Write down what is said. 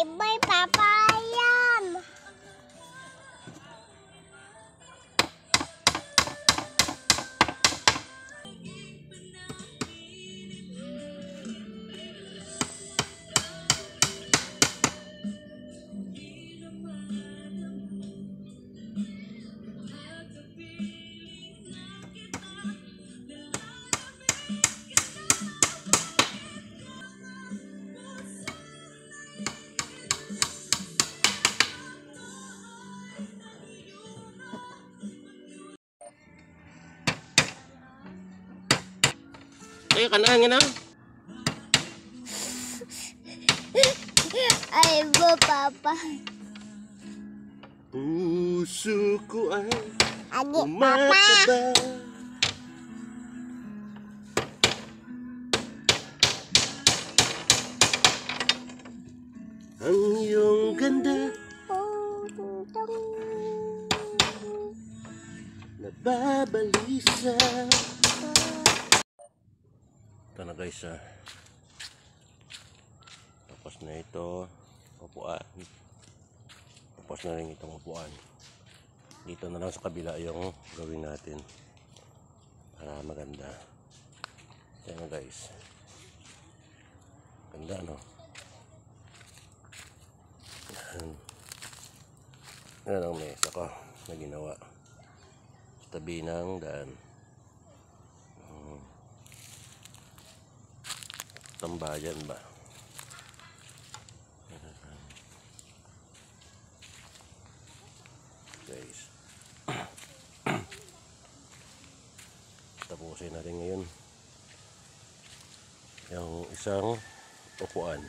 Bye-bye, papayam. Ayo kanangin na. Ay, papa. Puso ko ay Agi, papa. umataba. Ang iyong ganda nababalisa. Ito na guys, tapos na ito upuan, tapos na rin itong upuan. Dito na lang sa kabila yung gawin natin para maganda. Yan na guys, ganda no. Yan ang mesa ko na ginawa sa tabi ng daan. Tambayan ba? Guys, tapusin natin ngayon yung isang upuan.